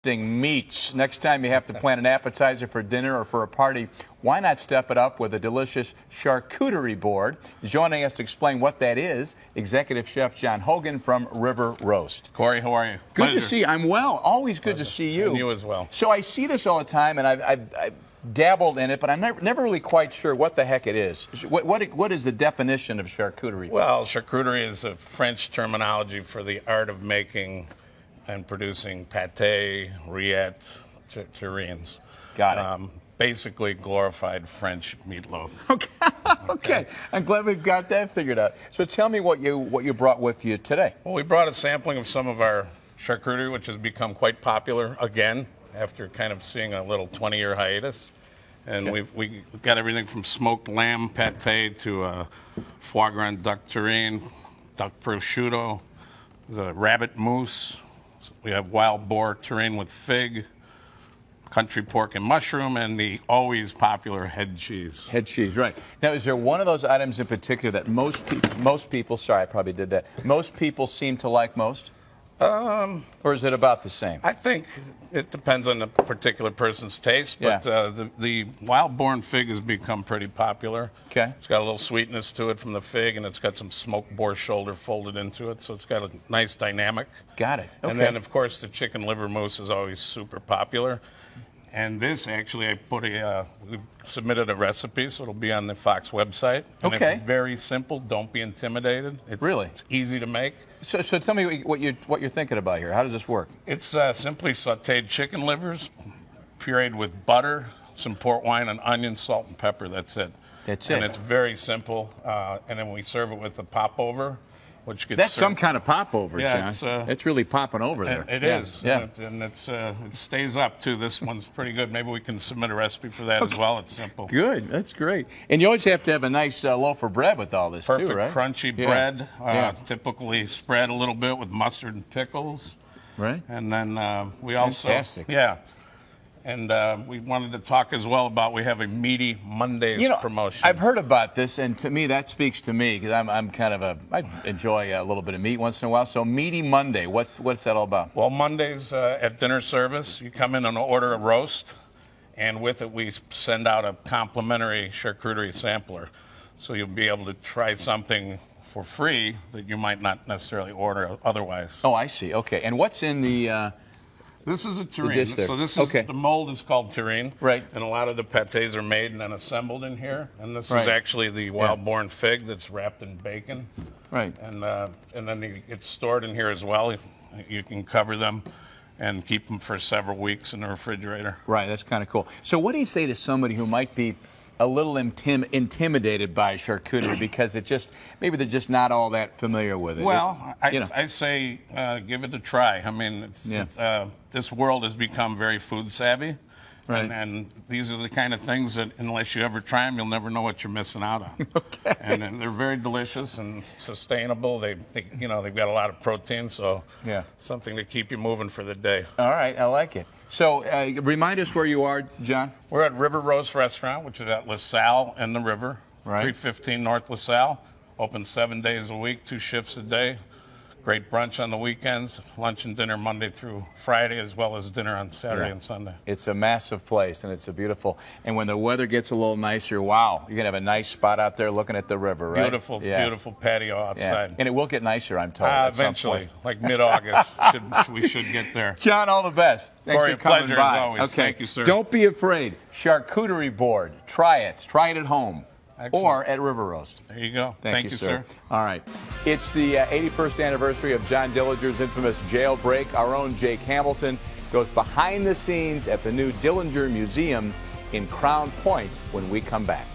Meats. Next time you have to plan an appetizer for dinner or for a party, why not step it up with a delicious charcuterie board? Joining us to explain what that is, Executive Chef John Hogan from River Roast. Corey, how are you? Good Pleasure. to see you. I'm well. Always good to see you. And you as well. So I see this all the time, and I've dabbled in it, but I'm never really quite sure what the heck it is. What is the definition of charcuterie? Well, charcuterie is a French terminology for the art of making and producing pâté, rillettes, terrines. Got it. Basically glorified French meatloaf. Okay. I'm glad we've got that figured out. So tell me what you brought with you today. Well, we brought a sampling of some of our charcuterie, which has become quite popular again after kind of seeing a little 20-year hiatus. And we got everything from smoked lamb pâté to foie gras duck terrine, duck prosciutto, there's a rabbit mousse. We have wild boar terrine with fig, country pork and mushroom, and the always popular head cheese. Head cheese, right. Now, is there one of those items in particular that most people, sorry, I probably did that, most people seem to like most? Or is it about the same? I think it depends on the particular person's taste, but the wild-born fig has become pretty popular. Okay. It's got a little sweetness to it from the fig, and it's got some smoked boar shoulder folded into it, so it's got a nice dynamic. Got it. Okay. And then, of course, the chicken liver mousse is always super popular. And this, actually, we've submitted a recipe, so it'll be on the Fox website. And it's very simple. Don't be intimidated. It's easy to make. So tell me what you're thinking about here. How does this work? It's simply sautéed chicken livers, pureed with butter, some port wine, and onion, salt, and pepper. That's it. That's it. And it's very simple. And then we serve it with a popover, which gets That's some kind of popover, yeah, John. It's really popping over there. It is. Yeah. And it stays up, too. This one's pretty good. Maybe we can submit a recipe for that as well. It's simple. Good. That's great. And you always have to have a nice loaf of bread with all this, too, right? Perfect crunchy bread. Typically spread a little bit with mustard and pickles. Right. And then we also... Fantastic. Yeah. And we wanted to talk as well about we have a Meaty Mondays promotion. I've heard about this, and to me that speaks to me because I'm kind of I enjoy a little bit of meat once in a while. So Meaty Monday, what's that all about? Well, Mondays at dinner service, you come in and order a roast, and with it we send out a complimentary charcuterie sampler, so you'll be able to try something for free that you might not necessarily order otherwise. Oh, I see. Okay, and what's in the? This is a terrine. So this is the mold is called terrine. Right. And a lot of the pâtés are made and then assembled in here. And this is actually the wild-born fig that's wrapped in bacon. Right. And then it's stored in here as well. You can cover them and keep them for several weeks in the refrigerator. Right. That's kind of cool. So what do you say to somebody who might be a little intimidated by charcuterie because maybe they're just not all that familiar with it? Well, I say give it a try. I mean, this world has become very food savvy, and these are the kind of things that unless you ever try them, you'll never know what you're missing out on. And they're very delicious and sustainable. They've got a lot of protein, so something to keep you moving for the day. All right, I like it. So remind us where you are, John. We're at River Roast Restaurant, which is at LaSalle and the River, 315 North LaSalle. Open 7 days a week, 2 shifts a day. Great brunch on the weekends, lunch and dinner Monday through Friday, as well as dinner on Saturday and Sunday. It's a massive place, and it's a beautiful. And when the weather gets a little nicer, wow, you're gonna have a nice spot out there looking at the river, right? Beautiful, beautiful patio outside. And it will get nicer, I'm told. Eventually, like mid-August, we should get there. John, all the best. Thanks Corey, for coming pleasure by. as always. Thank you, sir. Don't be afraid. Charcuterie board. Try it. Try it at home. Excellent. Or at River Roast. There you go. Thank you, sir. All right. It's the 81st anniversary of John Dillinger's infamous jailbreak. Our own Jake Hamilton goes behind the scenes at the new Dillinger Museum in Crown Point when we come back.